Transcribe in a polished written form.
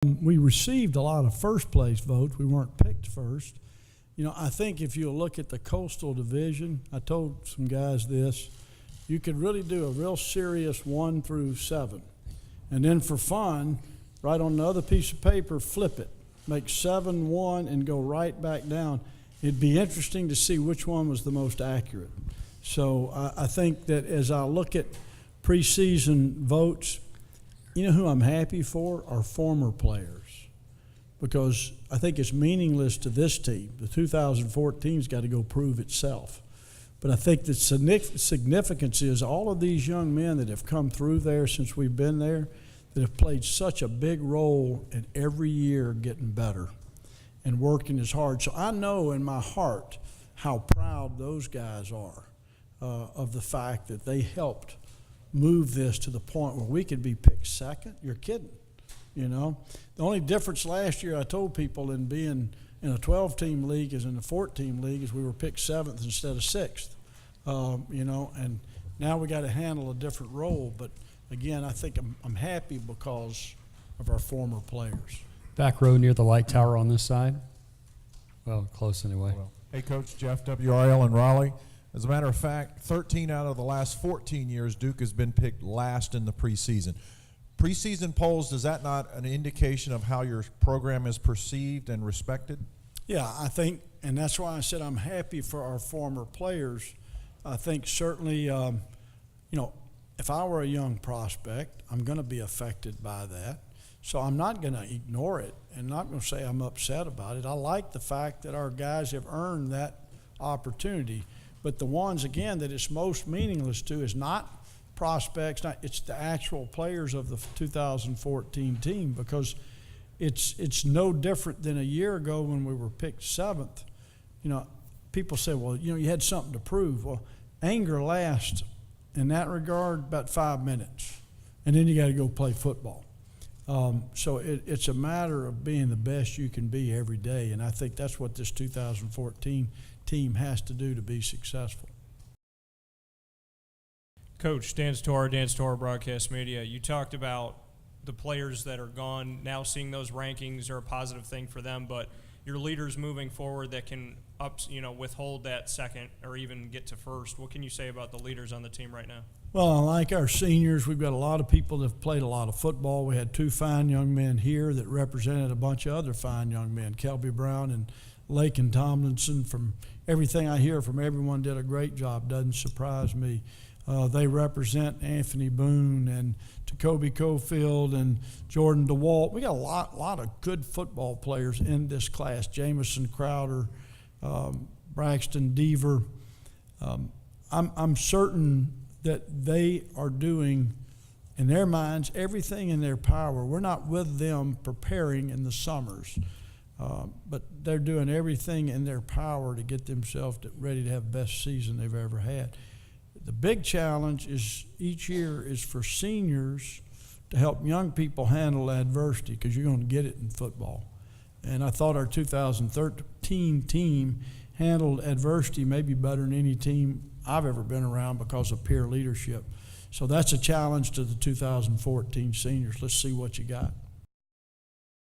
We received a lot of first place votes. We weren't picked first. You know, I think if you look at the Coastal Division, I told some guys this, you could really do a real serious 1 through 7. And then for fun, right on the other piece of paper, flip it. Make 7 1 and go right back down. It'd be interesting to see which one was the most accurate. So I think that as I look at preseason votes, you know who I'm happy for are former players, because I think it's meaningless to this team. The 2014's got to go prove itself. But I think the significance is all of these young men that have come through there since we've been there that have played such a big role in every year getting better and working as hard. So I know in my heart how proud those guys are of the fact that they helped move this to the point where we could be picked second. You're kidding, you know. The only difference last year I told people in being in a 12-team league as in a 14-team league is we were picked 7th instead of 6th, you know, and now we got to handle a different role. But again, I think I'm happy because of our former players. Back row near the light tower on this side. Well, close anyway. Hey, Coach Jeff, WRL in Raleigh. As a matter of fact, 13 out of the last 14 years, Duke has been picked last in the preseason. Preseason polls, is that not an indication of how your program is perceived and respected? Yeah, I think, and that's why I said I'm happy for our former players. I think certainly, you know, if I were a young prospect, I'm going to be affected by that. So I'm not going to ignore it and not going to say I'm upset about it. I like the fact that our guys have earned that opportunity. But the ones, again, that it's most meaningless to is not prospects, it's the actual players of the 2014 team, because it's no different than a year ago when we were picked 7th. You know, people say, well, you know, you had something to prove. Well, anger lasts in that regard about 5 minutes, and then you got to go play football. So it's a matter of being the best you can be every day, and I think that's what this 2014 team has to do to be successful. Coach, Dan Storer, Broadcast Media. You talked about the players that are gone. Now seeing those rankings are a positive thing for them, but your leaders moving forward that can withhold that second or even get to first. What can you say about the leaders on the team right now? Well, I like our seniors. We've got a lot of people that have played a lot of football. We had 2 fine young men here that represented a bunch of other fine young men, Kelby Brown and Lakin Tomlinson. From everything I hear from everyone, did a great job. Doesn't surprise me. They represent Anthony Boone and Jacoby Cofield and Jordan DeWalt. We got a lot of good football players in this class. Jamison Crowder, Braxton Deaver. I'm certain that they are doing, in their minds, everything in their power. We're not with them preparing in the summers, but they're doing everything in their power to get themselves ready to have the best season they've ever had. The big challenge is each year is for seniors to help young people handle adversity, because you're going to get it in football. And I thought our 2013 team handled adversity maybe better than any team I've ever been around because of peer leadership. So that's a challenge to the 2014 seniors. Let's see what you got.